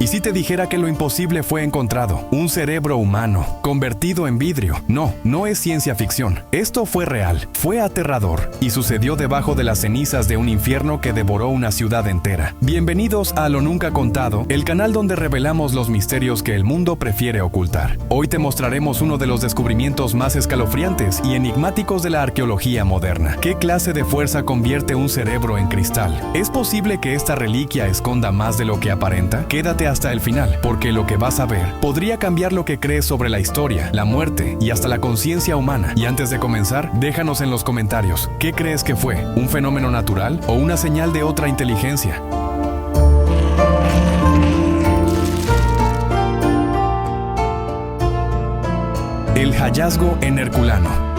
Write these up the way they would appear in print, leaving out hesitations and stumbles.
¿Y si te dijera que lo imposible fue encontrado? Un cerebro humano, convertido en vidrio. No es ciencia ficción. Esto fue real, fue aterrador, y sucedió debajo de las cenizas de un infierno que devoró una ciudad entera. Bienvenidos a Lo Nunca Contado, el canal donde revelamos los misterios que el mundo prefiere ocultar. Hoy te mostraremos uno de los descubrimientos más escalofriantes y enigmáticos de la arqueología moderna. ¿Qué clase de fuerza convierte un cerebro en cristal? ¿Es posible que esta reliquia esconda más de lo que aparenta? Quédate hasta el final, porque lo que vas a ver podría cambiar lo que crees sobre la historia, la muerte y hasta la conciencia humana. Y antes de comenzar, déjanos en los comentarios, ¿qué crees que fue? ¿Un fenómeno natural o una señal de otra inteligencia? El hallazgo en Herculano.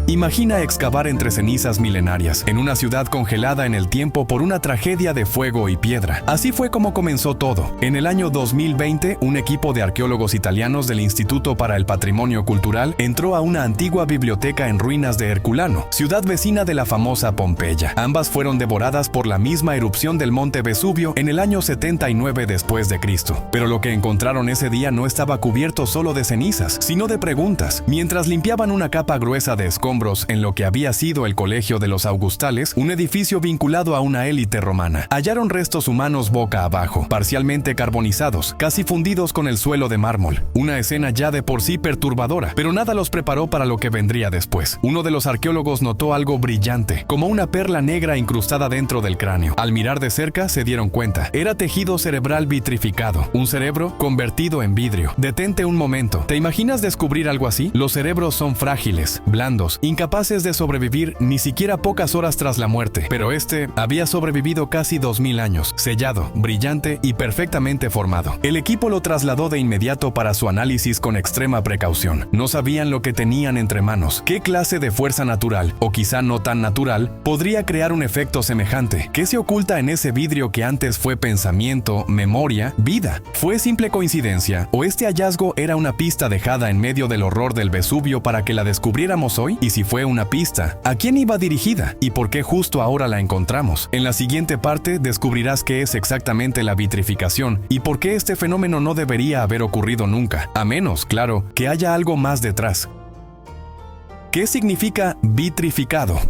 Imagina excavar entre cenizas milenarias, en una ciudad congelada en el tiempo por una tragedia de fuego y piedra. Así fue como comenzó todo. En el año 2020, un equipo de arqueólogos italianos del Instituto para el Patrimonio Cultural entró a una antigua biblioteca en ruinas de Herculano, ciudad vecina de la famosa Pompeya. Ambas fueron devoradas por la misma erupción del monte Vesubio en el año 79 después de Cristo. Pero lo que encontraron ese día no estaba cubierto solo de cenizas, sino de preguntas. Mientras limpiaban una capa gruesa de escombros en lo que había sido el Colegio de los Augustales, un edificio vinculado a una élite romana, hallaron restos humanos boca abajo, parcialmente carbonizados, casi fundidos con el suelo de mármol. Una escena ya de por sí perturbadora, pero nada los preparó para lo que vendría después. Uno de los arqueólogos notó algo brillante, como una perla negra incrustada dentro del cráneo. Al mirar de cerca se dieron cuenta. Era tejido cerebral vitrificado, un cerebro convertido en vidrio. Detente un momento. ¿Te imaginas descubrir algo así? Los cerebros son frágiles, blandos, incapaces de sobrevivir ni siquiera pocas horas tras la muerte, pero este había sobrevivido casi 2000 años, sellado, brillante y perfectamente formado. El equipo lo trasladó de inmediato para su análisis con extrema precaución. No sabían lo que tenían entre manos. ¿Qué clase de fuerza natural, o quizá no tan natural, podría crear un efecto semejante? ¿Qué se oculta en ese vidrio que antes fue pensamiento, memoria, vida? ¿Fue simple coincidencia, o este hallazgo era una pista dejada en medio del horror del Vesubio para que la descubriéramos hoy? Y si fue una pista, ¿a quién iba dirigida? ¿Y por qué justo ahora la encontramos? En la siguiente parte descubrirás qué es exactamente la vitrificación y por qué este fenómeno no debería haber ocurrido nunca, a menos, claro, que haya algo más detrás. ¿Qué significa vitrificado?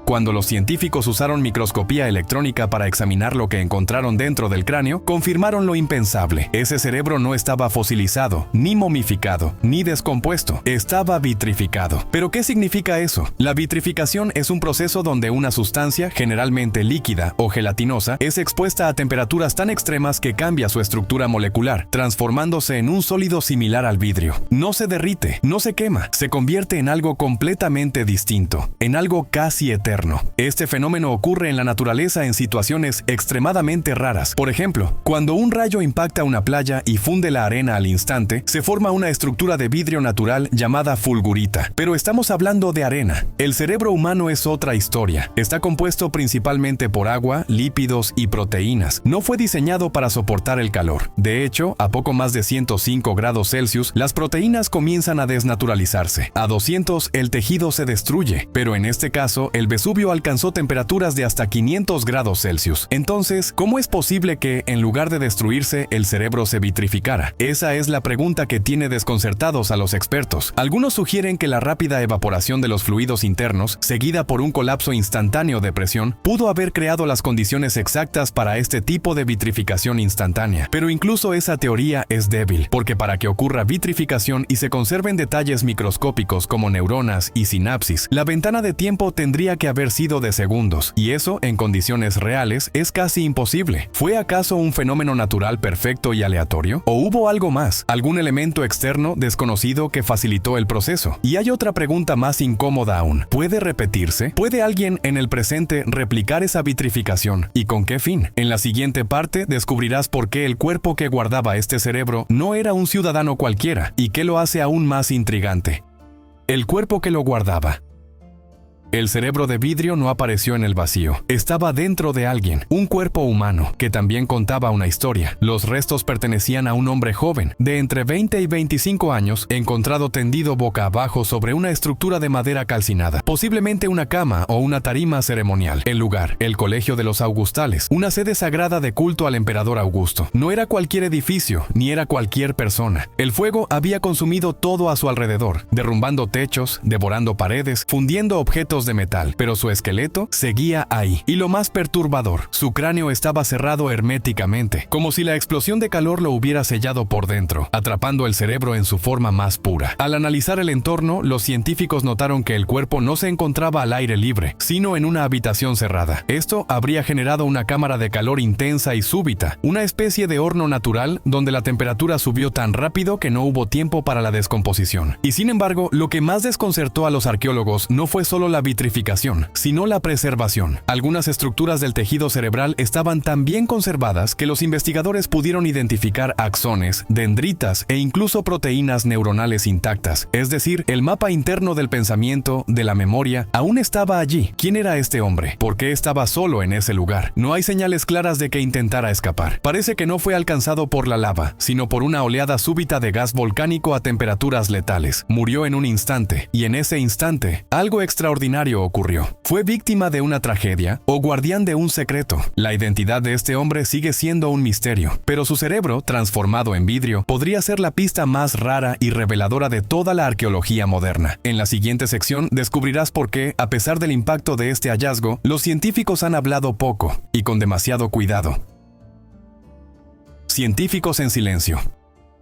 Cuando los científicos usaron microscopía electrónica para examinar lo que encontraron dentro del cráneo, confirmaron lo impensable. Ese cerebro no estaba fosilizado, ni momificado, ni descompuesto. Estaba vitrificado. ¿Pero qué significa eso? La vitrificación es un proceso donde una sustancia, generalmente líquida o gelatinosa, es expuesta a temperaturas tan extremas que cambia su estructura molecular, transformándose en un sólido similar al vidrio. No se derrite, no se quema, se convierte en algo completamente distinto, en algo casi eterno. Este fenómeno ocurre en la naturaleza en situaciones extremadamente raras. Por ejemplo, cuando un rayo impacta una playa y funde la arena al instante, se forma una estructura de vidrio natural llamada fulgurita. Pero estamos hablando de arena. El cerebro humano es otra historia. Está compuesto principalmente por agua, lípidos y proteínas. No fue diseñado para soportar el calor. De hecho, a poco más de 105 grados Celsius, las proteínas comienzan a desnaturalizarse. A 200, el tejido se destruye. Pero en este caso, el Vesubio alcanzó temperaturas de hasta 500 grados Celsius. Entonces, ¿cómo es posible que, en lugar de destruirse, el cerebro se vitrificara? Esa es la pregunta que tiene desconcertados a los expertos. Algunos sugieren que la rápida evaporación de los fluidos internos, seguida por un colapso instantáneo de presión, pudo haber creado las condiciones exactas para este tipo de vitrificación instantánea. Pero incluso esa teoría es débil, porque para que ocurra vitrificación y se conserven detalles microscópicos como neuronas y sinapsis, la ventana de tiempo tendría que haber sido de segundos, y eso, en condiciones reales, es casi imposible. ¿Fue acaso un fenómeno natural perfecto y aleatorio? ¿O hubo algo más? ¿Algún elemento externo desconocido que facilitó el proceso? Y hay otra pregunta más incómoda aún. ¿Puede repetirse? ¿Puede alguien en el presente replicar esa vitrificación? ¿Y con qué fin? En la siguiente parte descubrirás por qué el cuerpo que guardaba este cerebro no era un ciudadano cualquiera, y qué lo hace aún más intrigante. El cuerpo que lo guardaba. El cerebro de vidrio no apareció en el vacío. Estaba dentro de alguien, un cuerpo humano, que también contaba una historia. Los restos pertenecían a un hombre joven, de entre 20 y 25 años, encontrado tendido boca abajo sobre una estructura de madera calcinada, posiblemente una cama o una tarima ceremonial. El lugar, el Colegio de los Augustales, una sede sagrada de culto al emperador Augusto. No era cualquier edificio, ni era cualquier persona. El fuego había consumido todo a su alrededor, derrumbando techos, devorando paredes, fundiendo objetos de metal, pero su esqueleto seguía ahí. Y lo más perturbador, su cráneo estaba cerrado herméticamente, como si la explosión de calor lo hubiera sellado por dentro, atrapando el cerebro en su forma más pura. Al analizar el entorno, los científicos notaron que el cuerpo no se encontraba al aire libre, sino en una habitación cerrada. Esto habría generado una cámara de calor intensa y súbita, una especie de horno natural donde la temperatura subió tan rápido que no hubo tiempo para la descomposición. Y sin embargo, lo que más desconcertó a los arqueólogos no fue solo la vitrificación, sino la preservación. Algunas estructuras del tejido cerebral estaban tan bien conservadas que los investigadores pudieron identificar axones, dendritas e incluso proteínas neuronales intactas. Es decir, el mapa interno del pensamiento, de la memoria, aún estaba allí. ¿Quién era este hombre? ¿Por qué estaba solo en ese lugar? No hay señales claras de que intentara escapar. Parece que no fue alcanzado por la lava, sino por una oleada súbita de gas volcánico a temperaturas letales. Murió en un instante, y en ese instante, algo extraordinario ocurrió. ¿Fue víctima de una tragedia o guardián de un secreto? La identidad de este hombre sigue siendo un misterio, pero su cerebro, transformado en vidrio, podría ser la pista más rara y reveladora de toda la arqueología moderna. En la siguiente sección descubrirás por qué, a pesar del impacto de este hallazgo, los científicos han hablado poco y con demasiado cuidado. Científicos en silencio.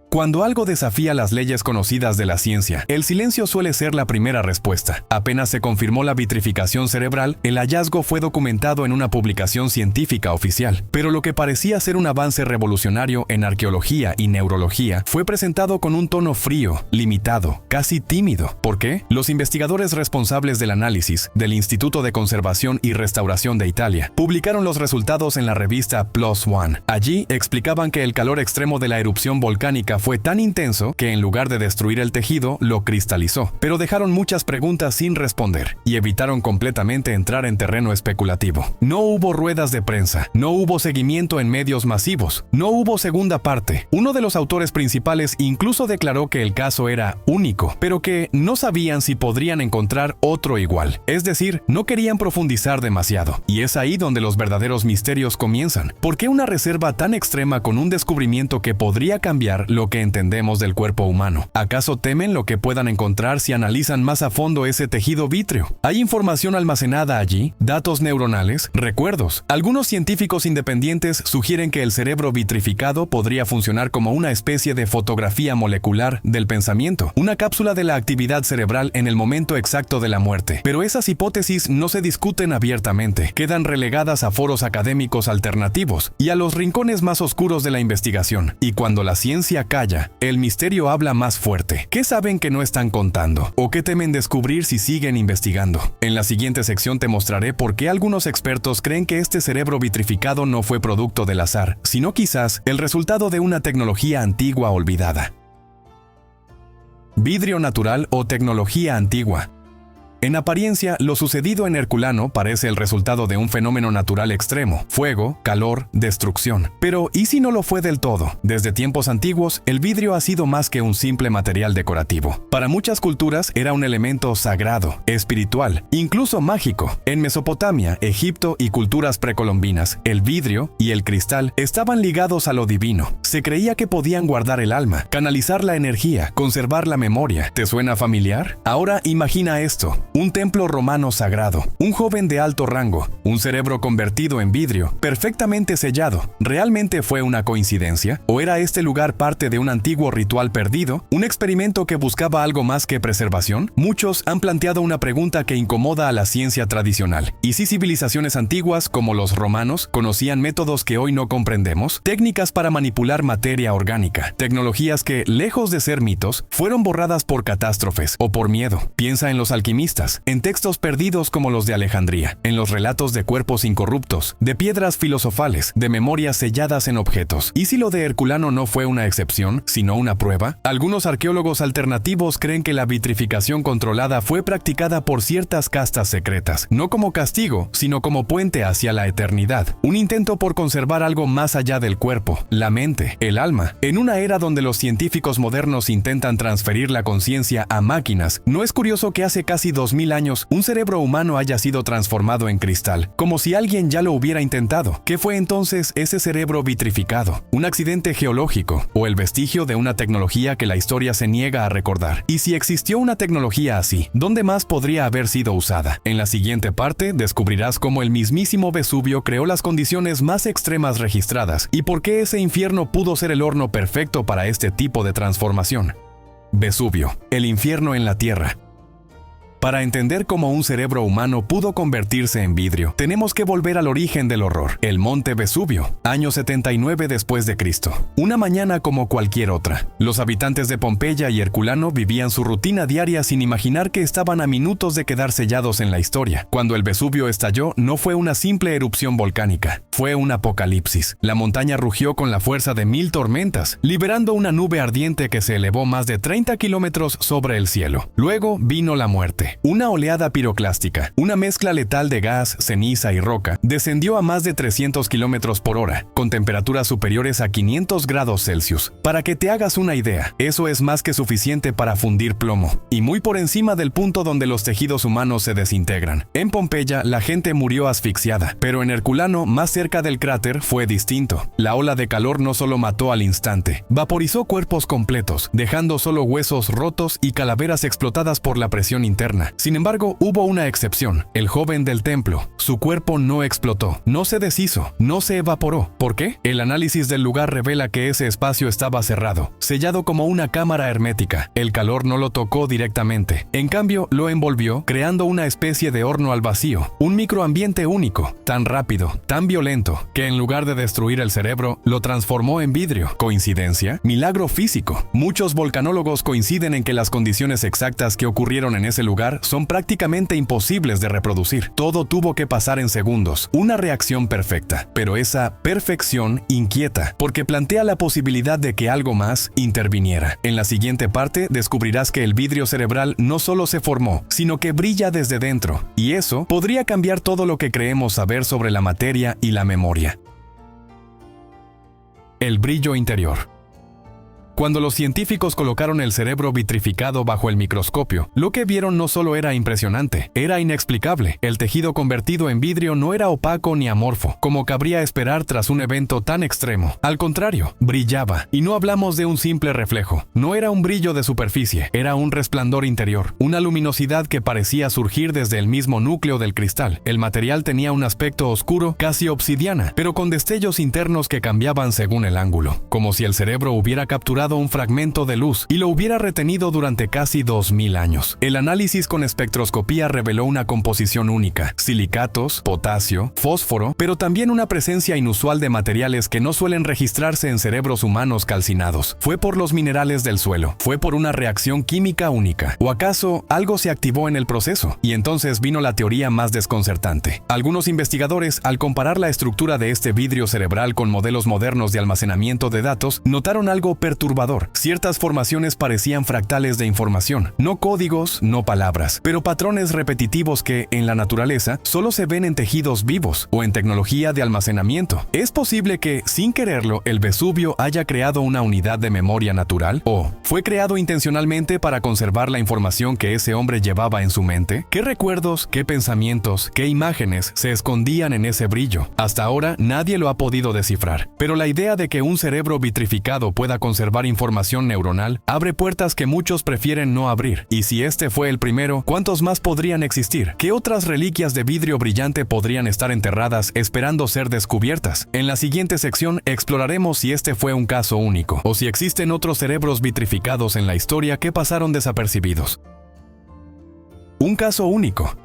Cuando algo desafía las leyes conocidas de la ciencia, el silencio suele ser la primera respuesta. Apenas se confirmó la vitrificación cerebral, el hallazgo fue documentado en una publicación científica oficial. Pero lo que parecía ser un avance revolucionario en arqueología y neurología fue presentado con un tono frío, limitado, casi tímido. ¿Por qué? Los investigadores responsables del análisis del Instituto de Conservación y Restauración de Italia publicaron los resultados en la revista PLOS ONE. Allí explicaban que el calor extremo de la erupción volcánica fue tan intenso que en lugar de destruir el tejido, lo cristalizó, pero dejaron muchas preguntas sin responder y evitaron completamente entrar en terreno especulativo. No hubo ruedas de prensa, no hubo seguimiento en medios masivos, no hubo segunda parte. Uno de los autores principales incluso declaró que el caso era único, pero que no sabían si podrían encontrar otro igual. Es decir, no querían profundizar demasiado. Y es ahí donde los verdaderos misterios comienzan. ¿Por qué una reserva tan extrema con un descubrimiento que podría cambiar lo que entendemos del cuerpo humano? ¿Acaso temen lo que puedan encontrar si analizan más a fondo ese tejido vítreo? ¿Hay información almacenada allí? ¿Datos neuronales? ¿Recuerdos? Algunos científicos independientes sugieren que el cerebro vitrificado podría funcionar como una especie de fotografía molecular del pensamiento, una cápsula de la actividad cerebral en el momento exacto de la muerte. Pero esas hipótesis no se discuten abiertamente, quedan relegadas a foros académicos alternativos y a los rincones más oscuros de la investigación. Y cuando la ciencia calla, el misterio habla más fuerte. ¿Qué saben que no están contando? ¿O qué temen descubrir si siguen investigando? En la siguiente sección te mostraré por qué algunos expertos creen que este cerebro vitrificado no fue producto del azar, sino quizás el resultado de una tecnología antigua olvidada. Vidrio natural o tecnología antigua. En apariencia, lo sucedido en Herculano parece el resultado de un fenómeno natural extremo: fuego, calor, destrucción. Pero, ¿y si no lo fue del todo? Desde tiempos antiguos, el vidrio ha sido más que un simple material decorativo. Para muchas culturas era un elemento sagrado, espiritual, incluso mágico. En Mesopotamia, Egipto y culturas precolombinas, el vidrio y el cristal estaban ligados a lo divino. Se creía que podían guardar el alma, canalizar la energía, conservar la memoria. ¿Te suena familiar? Ahora imagina esto: un templo romano sagrado, un joven de alto rango, un cerebro convertido en vidrio, perfectamente sellado. ¿Realmente fue una coincidencia? ¿O era este lugar parte de un antiguo ritual perdido? ¿Un experimento que buscaba algo más que preservación? Muchos han planteado una pregunta que incomoda a la ciencia tradicional. ¿Y si civilizaciones antiguas, como los romanos, conocían métodos que hoy no comprendemos? Técnicas para manipular materia orgánica, tecnologías que, lejos de ser mitos, fueron borradas por catástrofes o por miedo. Piensa en los alquimistas. escritas, en textos perdidos como los de Alejandría, en los relatos de cuerpos incorruptos, de piedras filosofales, de memorias selladas en objetos. ¿Y si lo de Herculano no fue una excepción, sino una prueba? Algunos arqueólogos alternativos creen que la vitrificación controlada fue practicada por ciertas castas secretas, no como castigo, sino como puente hacia la eternidad, un intento por conservar algo más allá del cuerpo, la mente, el alma. En una era donde los científicos modernos intentan transferir la conciencia a máquinas, no es curioso que hace casi 2000 años un cerebro humano haya sido transformado en cristal, como si alguien ya lo hubiera intentado. ¿Qué fue entonces ese cerebro vitrificado? ¿Un accidente geológico o el vestigio de una tecnología que la historia se niega a recordar? Y si existió una tecnología así, ¿dónde más podría haber sido usada? En la siguiente parte descubrirás cómo el mismísimo Vesubio creó las condiciones más extremas registradas y por qué ese infierno pudo ser el horno perfecto para este tipo de transformación. Vesubio, el infierno en la tierra. Para entender cómo un cerebro humano pudo convertirse en vidrio, tenemos que volver al origen del horror, el monte Vesubio, año 79 después de Cristo. Una mañana como cualquier otra. Los habitantes de Pompeya y Herculano vivían su rutina diaria sin imaginar que estaban a minutos de quedar sellados en la historia. Cuando el Vesubio estalló, no fue una simple erupción volcánica, fue un apocalipsis. La montaña rugió con la fuerza de 1000 tormentas, liberando una nube ardiente que se elevó más de 30 kilómetros sobre el cielo. Luego vino la muerte. Una oleada piroclástica, una mezcla letal de gas, ceniza y roca, descendió a más de 300 kilómetros por hora, con temperaturas superiores a 500 grados Celsius. Para que te hagas una idea, eso es más que suficiente para fundir plomo, y muy por encima del punto donde los tejidos humanos se desintegran. En Pompeya, la gente murió asfixiada, pero en Herculano, más cerca del cráter, fue distinto. La ola de calor no solo mató al instante, vaporizó cuerpos completos, dejando solo huesos rotos y calaveras explotadas por la presión interna. Sin embargo, hubo una excepción, el joven del templo. Su cuerpo no explotó, no se deshizo, no se evaporó. ¿Por qué? El análisis del lugar revela que ese espacio estaba cerrado, sellado como una cámara hermética. El calor no lo tocó directamente. En cambio, lo envolvió, creando una especie de horno al vacío, un microambiente único, tan rápido, tan violento, que en lugar de destruir el cerebro, lo transformó en vidrio. ¿Coincidencia? Milagro físico. Muchos volcanólogos coinciden en que las condiciones exactas que ocurrieron en ese lugar son prácticamente imposibles de reproducir. Todo tuvo que pasar en segundos, una reacción perfecta. Pero esa perfección inquieta, porque plantea la posibilidad de que algo más interviniera. En la siguiente parte descubrirás que el vidrio cerebral no solo se formó, sino que brilla desde dentro, y eso podría cambiar todo lo que creemos saber sobre la materia y la memoria. El brillo interior. Cuando los científicos colocaron el cerebro vitrificado bajo el microscopio, lo que vieron no solo era impresionante, era inexplicable. El tejido convertido en vidrio no era opaco ni amorfo, como cabría esperar tras un evento tan extremo. Al contrario, brillaba. Y no hablamos de un simple reflejo. No era un brillo de superficie, era un resplandor interior, una luminosidad que parecía surgir desde el mismo núcleo del cristal. El material tenía un aspecto oscuro, casi obsidiana, pero con destellos internos que cambiaban según el ángulo, como si el cerebro hubiera capturado un fragmento de luz y lo hubiera retenido durante casi 2000 años. El análisis con espectroscopía reveló una composición única, silicatos, potasio, fósforo, pero también una presencia inusual de materiales que no suelen registrarse en cerebros humanos calcinados. ¿Fue por los minerales del suelo? ¿Fue por una reacción química única? ¿O acaso algo se activó en el proceso? Y entonces vino la teoría más desconcertante. Algunos investigadores, al comparar la estructura de este vidrio cerebral con modelos modernos de almacenamiento de datos, notaron algo perturbador. Ciertas formaciones parecían fractales de información, no códigos, no palabras, pero patrones repetitivos que, en la naturaleza, solo se ven en tejidos vivos o en tecnología de almacenamiento. ¿Es posible que, sin quererlo, el Vesubio haya creado una unidad de memoria natural? ¿O fue creado intencionalmente para conservar la información que ese hombre llevaba en su mente? ¿Qué recuerdos, qué pensamientos, qué imágenes se escondían en ese brillo? Hasta ahora nadie lo ha podido descifrar, pero la idea de que un cerebro vitrificado pueda conservar información neuronal abre puertas que muchos prefieren no abrir. Y si este fue el primero, ¿cuántos más podrían existir? ¿Qué otras reliquias de vidrio brillante podrían estar enterradas esperando ser descubiertas? En la siguiente sección exploraremos si este fue un caso único, o si existen otros cerebros vitrificados en la historia que pasaron desapercibidos. Un caso único.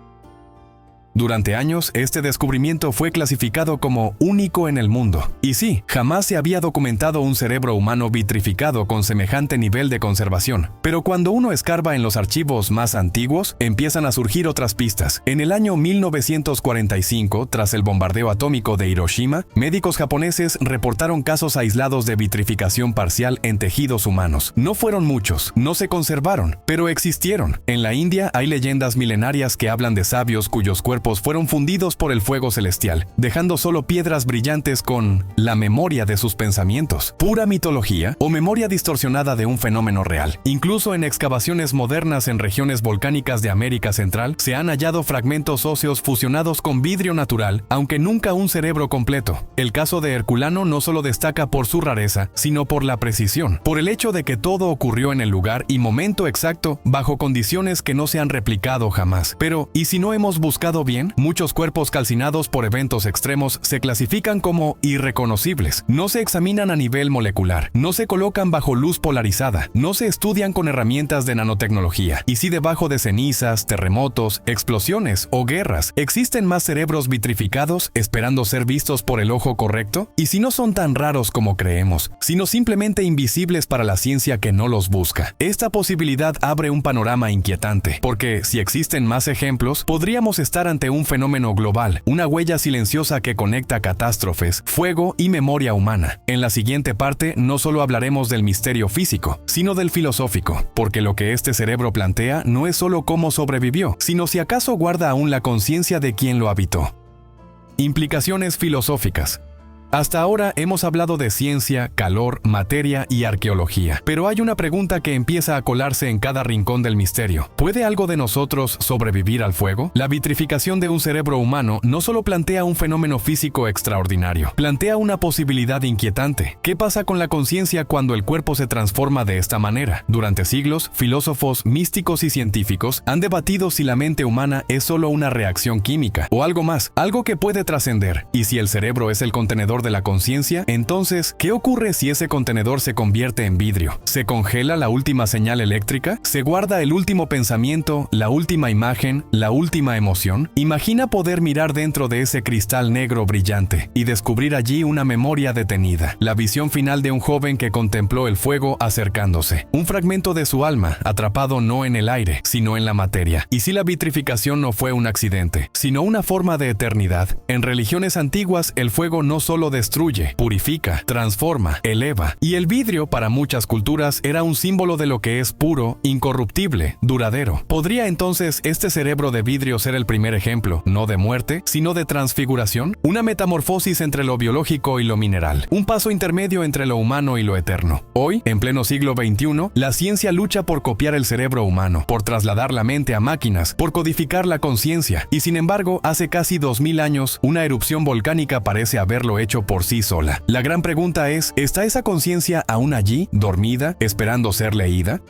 Durante años, este descubrimiento fue clasificado como único en el mundo. Y sí, jamás se había documentado un cerebro humano vitrificado con semejante nivel de conservación. Pero cuando uno escarba en los archivos más antiguos, empiezan a surgir otras pistas. En el año 1945, tras el bombardeo atómico de Hiroshima, médicos japoneses reportaron casos aislados de vitrificación parcial en tejidos humanos. No fueron muchos, no se conservaron, pero existieron. En la India hay leyendas milenarias que hablan de sabios cuyos cuerpos fueron fundidos por el fuego celestial, dejando solo piedras brillantes con la memoria de sus pensamientos. ¿Pura mitología o memoria distorsionada de un fenómeno real? Incluso en excavaciones modernas en regiones volcánicas de América Central se han hallado fragmentos óseos fusionados con vidrio natural, aunque nunca un cerebro completo. El caso de Herculano no solo destaca por su rareza, sino por la precisión, por el hecho de que todo ocurrió en el lugar y momento exacto, bajo condiciones que no se han replicado jamás. Pero, ¿y si no hemos buscado bien? Muchos cuerpos calcinados por eventos extremos se clasifican como irreconocibles. No se examinan a nivel molecular, no se colocan bajo luz polarizada, no se estudian con herramientas de nanotecnología. Y si debajo de cenizas, terremotos, explosiones o guerras existen más cerebros vitrificados esperando ser vistos por el ojo correcto, y si no son tan raros como creemos, sino simplemente invisibles para la ciencia que no los busca. Esta posibilidad abre un panorama inquietante, porque si existen más ejemplos, podríamos estar ante un fenómeno global, una huella silenciosa que conecta catástrofes, fuego y memoria humana. En la siguiente parte no solo hablaremos del misterio físico, sino del filosófico, porque lo que este cerebro plantea no es solo cómo sobrevivió, sino si acaso guarda aún la conciencia de quien lo habitó. Implicaciones filosóficas. Hasta ahora hemos hablado de ciencia, calor, materia y arqueología, pero hay una pregunta que empieza a colarse en cada rincón del misterio. ¿Puede algo de nosotros sobrevivir al fuego? La vitrificación de un cerebro humano no solo plantea un fenómeno físico extraordinario, plantea una posibilidad inquietante. ¿Qué pasa con la conciencia cuando el cuerpo se transforma de esta manera? Durante siglos, filósofos, místicos y científicos han debatido si la mente humana es solo una reacción química o algo más, algo que puede trascender. Y si el cerebro es el contenedor de la conciencia, entonces, ¿qué ocurre si ese contenedor se convierte en vidrio? ¿Se congela la última señal eléctrica? ¿Se guarda el último pensamiento, la última imagen, la última emoción? Imagina poder mirar dentro de ese cristal negro brillante y descubrir allí una memoria detenida, la visión final de un joven que contempló el fuego acercándose, un fragmento de su alma atrapado no en el aire, sino en la materia. Y si la vitrificación no fue un accidente, sino una forma de eternidad, en religiones antiguas el fuego no solo destruye, purifica, transforma, eleva, y el vidrio para muchas culturas era un símbolo de lo que es puro, incorruptible, duradero. ¿Podría entonces este cerebro de vidrio ser el primer ejemplo, no de muerte, sino de transfiguración? Una metamorfosis entre lo biológico y lo mineral, un paso intermedio entre lo humano y lo eterno. Hoy, en pleno siglo XXI, la ciencia lucha por copiar el cerebro humano, por trasladar la mente a máquinas, por codificar la conciencia, y sin embargo, hace casi 2000 años, una erupción volcánica parece haberlo hecho por sí sola. La gran pregunta es, ¿está esa conciencia aún allí, dormida, esperando ser leída?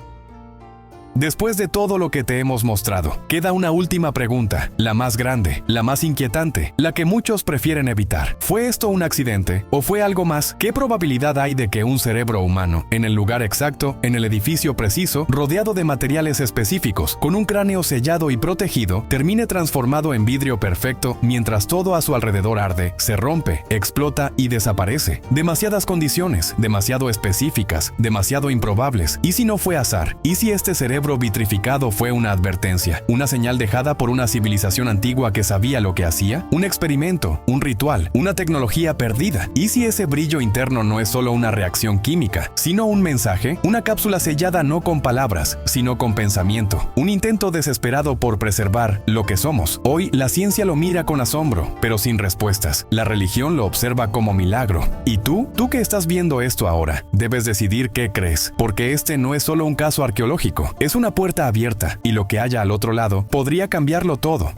Después de todo lo que te hemos mostrado, queda una última pregunta, la más grande, la más inquietante, la que muchos prefieren evitar. ¿Fue esto un accidente o fue algo más? ¿Qué probabilidad hay de que un cerebro humano, en el lugar exacto, en el edificio preciso, rodeado de materiales específicos, con un cráneo sellado y protegido, termine transformado en vidrio perfecto mientras todo a su alrededor arde, se rompe, explota y desaparece? Demasiadas condiciones, demasiado específicas, demasiado improbables. ¿Y si no fue azar? ¿Y si este cerebro vitrificado fue una advertencia, una señal dejada por una civilización antigua que sabía lo que hacía? Un experimento, un ritual, una tecnología perdida. ¿Y si ese brillo interno no es solo una reacción química, sino un mensaje? Una cápsula sellada no con palabras, sino con pensamiento. Un intento desesperado por preservar lo que somos. Hoy la ciencia lo mira con asombro, pero sin respuestas. La religión lo observa como milagro. ¿Y tú que estás viendo esto ahora, debes decidir qué crees? Porque este no es solo un caso arqueológico, es una puerta abierta, y lo que haya al otro lado podría cambiarlo todo.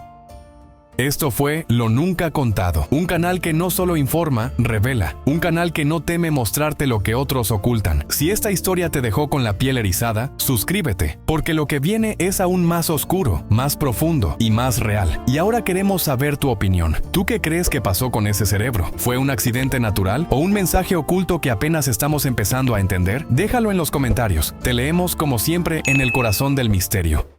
Esto fue Lo Nunca Contado, un canal que no solo informa, revela, un canal que no teme mostrarte lo que otros ocultan. Si esta historia te dejó con la piel erizada, suscríbete, porque lo que viene es aún más oscuro, más profundo y más real. Y ahora queremos saber tu opinión. ¿Tú qué crees que pasó con ese cerebro? ¿Fue un accidente natural o un mensaje oculto que apenas estamos empezando a entender? Déjalo en los comentarios. Te leemos como siempre en el corazón del misterio.